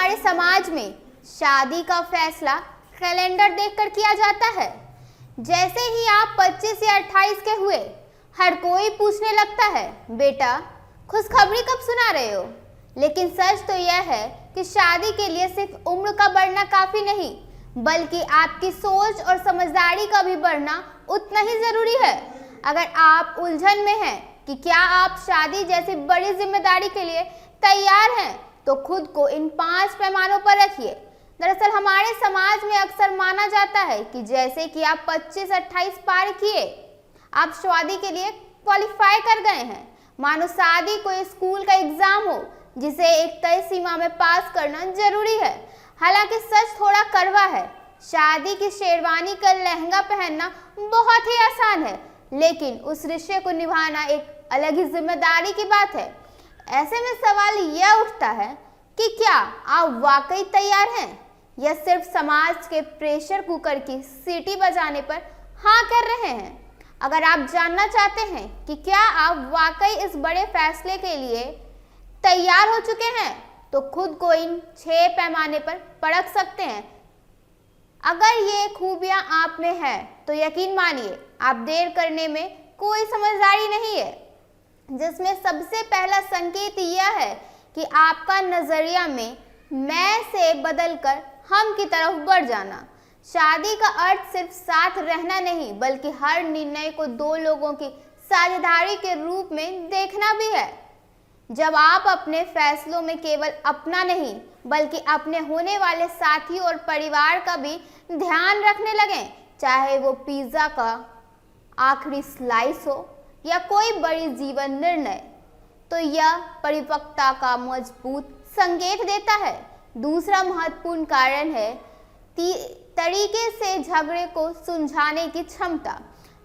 हमारे समाज में शादी का फैसला कैलेंडर देखकर किया जाता है। जैसे ही आप 25 या 28 के हुए, हर कोई पूछने लगता है, बेटा खुशखबरी कब सुना रहे हो। लेकिन सच तो यह है कि शादी के लिए सिर्फ उम्र का बढ़ना काफी नहीं, बल्कि आपकी सोच और समझदारी का भी बढ़ना उतना ही जरूरी है। अगर आप उलझन में हैं कि क्या आप शादी जैसी बड़ी जिम्मेदारी के लिए तैयार हैं, तो खुद को इन 5 पैमानों पर रखिए। दरअसल हमारे समाज में अक्सर माना जाता है कि जैसे कि आप 25-28 पार किए, आप शादी के लिए क्वालिफाई कर गए हैं। मानो शादी कोई स्कूल का एग्जाम हो जिसे एक तय सीमा में पास करना जरूरी है। हालांकि सच थोड़ा कड़वा है। शादी की शेरवानी का लहंगा पहनना बहुत ही आसान है, लेकिन उस रिश्ते को निभाना एक अलग ही जिम्मेदारी की बात है। ऐसे में सवाल यह उठता है कि क्या आप वाकई तैयार हैं या सिर्फ समाज के प्रेशर कुकर की सीटी बजाने पर हाँ कर रहे हैं। अगर आप जानना चाहते हैं कि क्या आप वाकई इस बड़े फैसले के लिए तैयार हो चुके हैं, तो खुद को इन 6 पैमाने पर परख सकते हैं। अगर ये खूबियां आप में है तो यकीन मानिए आप देर करने में कोई समझदारी नहीं है। जिसमें सबसे पहला संकेत यह है कि आपका नजरिया में मैं से बदलकर हम की तरफ बढ़ जाना। शादी का अर्थ सिर्फ साथ रहना नहीं, बल्कि हर निर्णय को 2 लोगों की साझेदारी के रूप में देखना भी है। जब आप अपने फैसलों में केवल अपना नहीं, बल्कि अपने होने वाले साथी और परिवार का भी ध्यान रखने लगें, चाहे वो पिज्जा का आखिरी स्लाइस हो या कोई बड़ी जीवन निर्णय, तो यह परिपक्वता का मजबूत संकेत देता है। दूसरा महत्वपूर्ण कारण है तरीके से झगड़े को सुलझाने की क्षमता।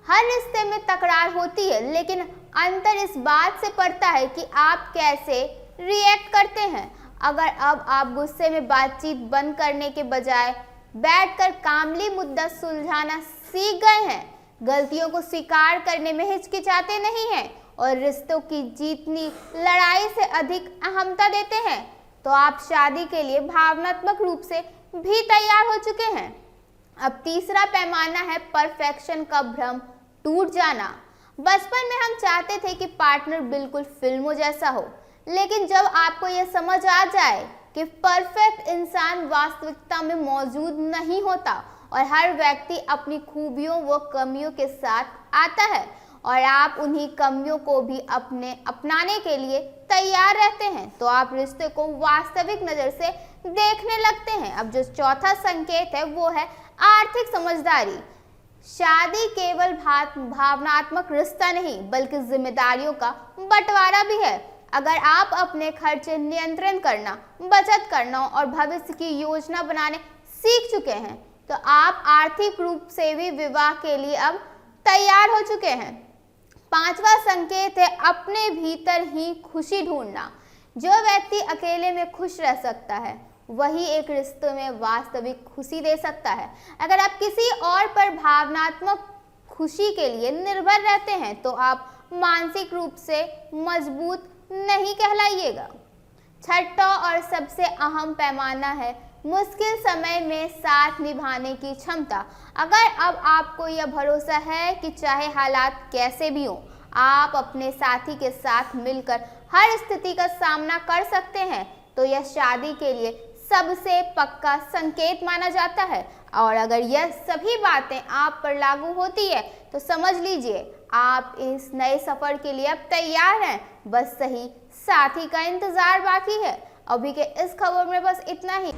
हर रिश्ते में तकरार होती है, लेकिन अंतर इस बात से पड़ता है कि आप कैसे रिएक्ट करते हैं। अगर अब आप गुस्से में बातचीत बंद करने के बजाय बैठकर कामली मुद्दा सुलझाना सीख गए हैं, गलतियों को स्वीकार करने में हिचकिचाते नहीं हैं और रिश्तों की जीतनी लड़ाई से अधिक अहमता देते हैं, तो आप शादी के लिए भावनात्मक रूप से भी तैयार हो चुके हैं। अब तीसरा पैमाना है परफेक्शन का भ्रम टूट जाना। बचपन में हम चाहते थे कि पार्टनर बिल्कुल फिल्मों जैसा हो, लेकिन जब आपको यह समझ आ जाए कि परफेक्ट इंसान वास्तविकता में मौजूद नहीं होता और हर व्यक्ति अपनी खूबियों व कमियों के साथ आता है और आप उन्हीं कमियों को भी अपनाने के लिए तैयार रहते हैं, तो आप रिश्ते को वास्तविक नज़र से देखने लगते हैं। अब जो चौथा संकेत है वो है आर्थिक समझदारी। शादी केवल भावनात्मक रिश्ता नहीं, बल्कि जिम्मेदारियों का बंटवारा भी है। अगर आप अपने खर्चे नियंत्रण करना, बचत करना और भविष्य की योजना बनाने सीख चुके हैं, तो आप आर्थिक रूप से भी विवाह के लिए अब तैयार हो चुके हैं। 5वां संकेत है अपने भीतर ही खुशी ढूंढना। जो व्यक्ति अकेले में खुश रह सकता है, वही एक रिश्ते में वास्तविक खुशी दे सकता है। अगर आप किसी और पर भावनात्मक खुशी के लिए निर्भर रहते हैं, तो आप मानसिक रूप से मजबूत नहीं कहलाइएगा। 6वां और सबसे अहम पैमाना है मुश्किल समय में साथ निभाने की क्षमता। अगर अब आपको यह भरोसा है कि चाहे हालात कैसे भी हों, आप अपने साथी के साथ मिलकर हर स्थिति का सामना कर सकते हैं, तो यह शादी के लिए सबसे पक्का संकेत माना जाता है। और अगर यह सभी बातें आप पर लागू होती है, तो समझ लीजिए आप इस नए सफर के लिए अब तैयार हैं। बस सही साथी का इंतजार बाकी है। अभी के इस खबर में बस इतना ही।